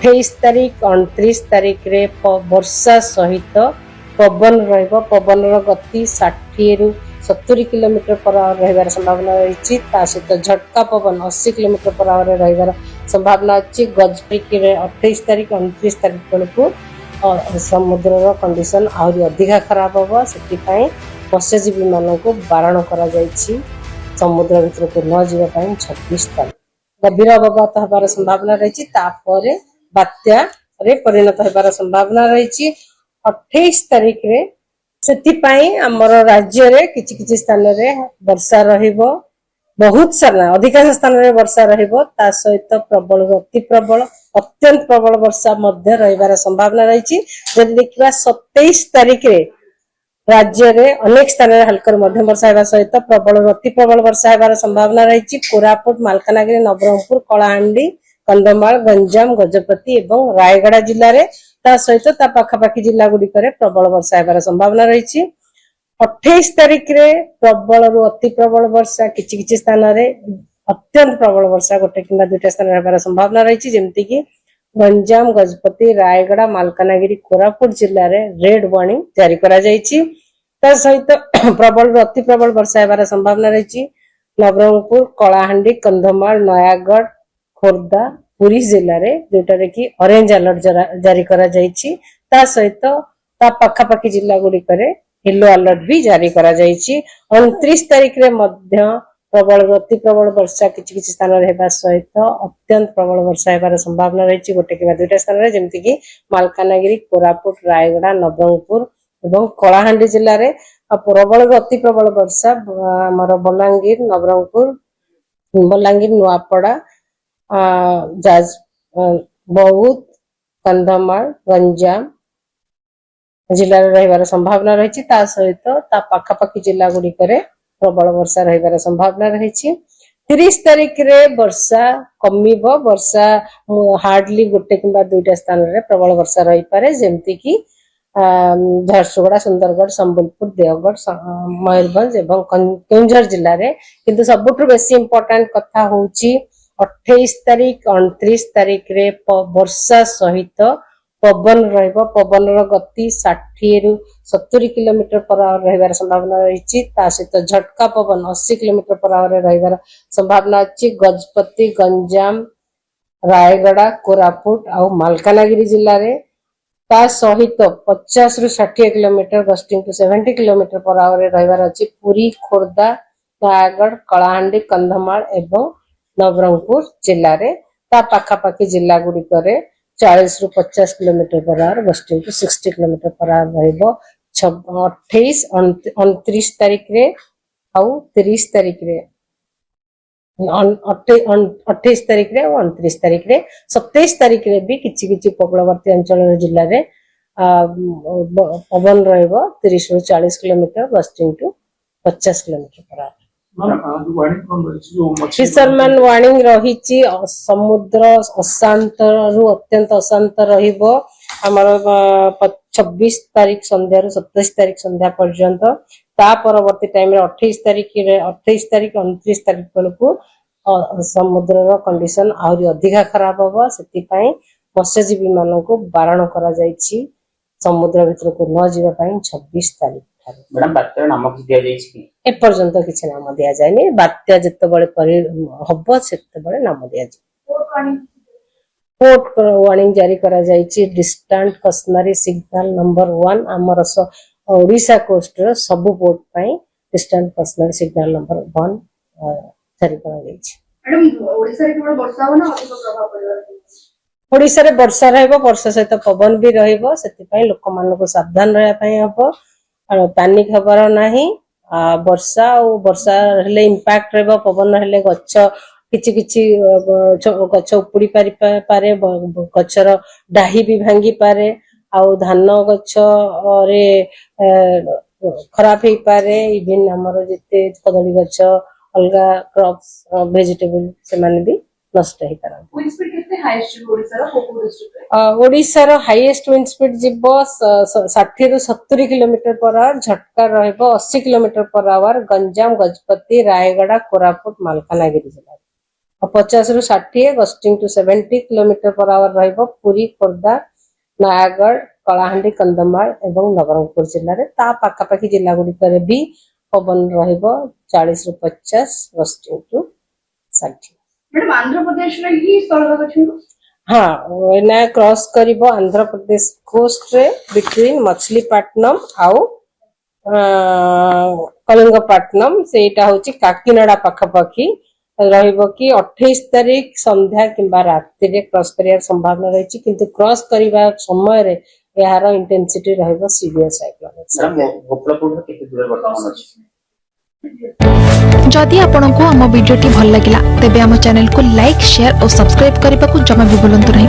28 तारीख 29 तारीख रे वर्षा सहित पवन पवन गति 60 रु 70 किलोमीटर पर आवर रहिबार संभावना रही। सहित झटका पवन 80 किलोमीटर पर आवर रहिबार संभावना अच्छी। गजपति रे 28 तारीख 29 तारीख बेलू समुद्र कंडीशन आहरी अधिका खराब हम से मत्स्यजीवी मान को बारण कर समुद्र भीतर को न जावाई 26 तारीख गभीर अवगत हबार संभावना रही। बात्या रे परिणत होबार संभावना रही। 28 तारीख रे आमर राज्य रे किछि स्थान रे वर्षा रहिबो। बहुत सारा अधिकांश स्थान रे वर्षा रहिबो। ता सहित प्रबल अति प्रबल अत्यंत प्रबल वर्षा मध्य रहिबार संभावना रही। जदि देखिबा 27 तारीख रे राज्य रे अनेक स्थान रे हल्का मध्यम वर्षा हेबा सहित प्रबल अति प्रबल वर्षा हेबार संभावना रही। कोरापुट मालकानगिरी नवरंगपुर कलाहांडी कंधमाल गंजाम गजपति एवं रायगड़ा जिले में ता सहित ता पाखापाखी जिला गुड़िक प्रबल वर्षा हेबार संभावना रही। 28 तारीख रे प्रबल रु अति प्रबल वर्षा किछि स्थान रे अत्यंत प्रबल वर्षा गोटे कि दुईटा स्थान हेबार संभावना रही। जमती कि गंजाम गजपति रायगड़ा मालकानगिरी कोरापुट जिले में रेड वार्निंग जारी करा जायछि। ता सहित प्रबल रु अति प्रबल वर्षा हेबार संभावना रही। नवरंगपुर कलाहांडी कंधमाल नयागढ़ खोर्धा पुरी जिले में जोटा कि ऑरेंज अलर्ट जारी करा जायछि। ता सहित ता पाखापाखी जिला गुड़िक येलो अलर्ट भी जारी करा जायछि। 29 तारीख रे मध्य प्रबल अति प्रबल वर्षा किछि स्थान रे हेबा सहित अत्यंत प्रबल वर्षा हेबार संभावना रही। गोटे कि दुईटा स्थान रे जेमति कि मालकानगिरी कोरापुट रायगड़ा नवरंगपुर एवं कलाहांडी जिले में प्रबल अति प्रबल वर्षा आमर बलांगीर नवरंगपुर बलांगीर नुआपड़ा बौद्ध कंधमाल गंजाम जिले में रहिबार संभावना रही। ता सहित ता पाखापाखी जिला गुड़िक प्रबल वर्षा रहिबार संभावना रही। 30 तारीख रे वर्षा कमिबो। वर्षा हार्डली गोटे कि दुईटा स्थान रे प्रबल वर्षा रही पारे जेमती कि झारसुगुड़ा सुंदरगढ़ संबलपुर देवगढ़ मयूरभंज एवं केन्दुझर जिले में। किंतु सबुठु बेसी इंपोर्टेंट कथा होची 28 तारीख 29 तारीख रे वर्षा सहित पवन पवन गति 60 रु 70 किलोमीटर पर आवर रहिबार संभावना रही। सहित झटका पवन 80 किलोमीटर पर आवर रहिबार संभावना अच्छी। गजपति गंजाम रायगड़ा कोरापुट आ मालकानगिरी जिले में ता सहित 50 रु 60 kilometre gusting to 70 kilometre per hour रहिबार अच्छी। पुरी खोर्धा नयागढ़ कलाहांडी कंधमाल एवं नवरंगपुर जिले में ता पाखापाखी जिला गुड़िक 40 रु 50 kilometre per hour gusting to 60 kilometre per hour रहिबो। 28 29 तारीख रे आउ 30 तारीख रे 28 तारीख रे और 29 तारीख रे 27 तारीख रे भी किछि उपकूलवर्ती अंचल जिले में पवन रहिबो 30 रु 40 kilometre gusting to 50 kilometre per hour. Fisherman warning रही। समुद्र अशांत रु अत्यंत अशांत रहिबो हमर 26 तारीख संध्या रु 27 तारीख संध्या पर्यंत। ता परवर्ती टाइम रे 28 तारीख 29 तारीख बेलू समुद्र कंडीशन आहरी अधिका खराब हम से मत्स्यजीवी मान को बारण करा जायछि समुद्र भीतर को न जावाई 26 तारीख। मैडम बात्या नाम कि दिया जायछि कि एपर्यंत किसी नाम दिया जाए। बात्या जितेबाला हम से नाम दिया जाए। पोर्ट वार्निंग जारी करा जायछि। डिस्टेंट कस्टमरी सिग्नल नंबर 1 आमर ओडिशा कोस्ट रो सब पोर्ट पई डिस्टेंट कस्टमरी सिग्नल नंबर 1 जारी करा जायछि। मैडम ओडिशा रे केवल वर्षा हो ना अधिक प्रभाव पड़िबा? ओडिशा रे वर्षा रहइबो। वर्षा सहित पवन भी रहिबो। सेति पई लोक मान को सावधान रहया पई हबो। पैनिक हबार नाही। वर्षा और वर्षा हेले इंपैक्ट रहबो। पवन हेले गच्छ किछि गच्छ उपुड़ी पारे गच्छर डाही भी भांगी पारे आ धान गच्छ रे खराब हे पारे। इवन हमर जते कदली गच्छ अलगा क्रॉप्स वेजिटेबल से माने भी नष्ट हे पारे। विंड स्पीड कितने हाईएस्ट ओडिसा रो कोको डिस्ट्रिक्ट रे? ओडिसा रो हाईएस्ट विंड स्पीड जिवो 60 रु 70 किलोमीटर पर आवर। झटका रहइबो 80 kilometre per hour Ganjam Gajapati Rayagada Koraput Malkangiri जिला। 50 ରୁ 60 gusting to 70 kilometre per hour रहिबो पुरी खोर्धा नयागढ़ कलाहांडी कंधमाल एवं नवरंगपुर जिल्ला रे ता पाखापाखि जिला गुडी करे भी पवन रहिबो 40 ରୁ 50 gusting to 60। Madam Andhra Pradesh रे ही स्थलभाग अछि हाँ एना क्रॉस करिबो आंध्र प्रदेश कोस्ट रे बिटवीन मछलीपट्टनम आउ कलिंगपट्टनम सेटा होची काकीनाडा पाखापाखि रहिबो कि 28 तारिख संध्या किंबा रात्रि रे क्रॉस करिया संभावना रहिछि किंतु क्रॉस करिबा समय रे यार इंटेंसिटी रहिबो सीवियर साइक्लोन। मैडम गोपालपुर केते दूर वर्तमान अछि? जदि आपंक आम भिडी भल लगा तेब आम चैनल को लाइक शेयर और सब्सक्राइब करने को जमा भी भूलु नहीं।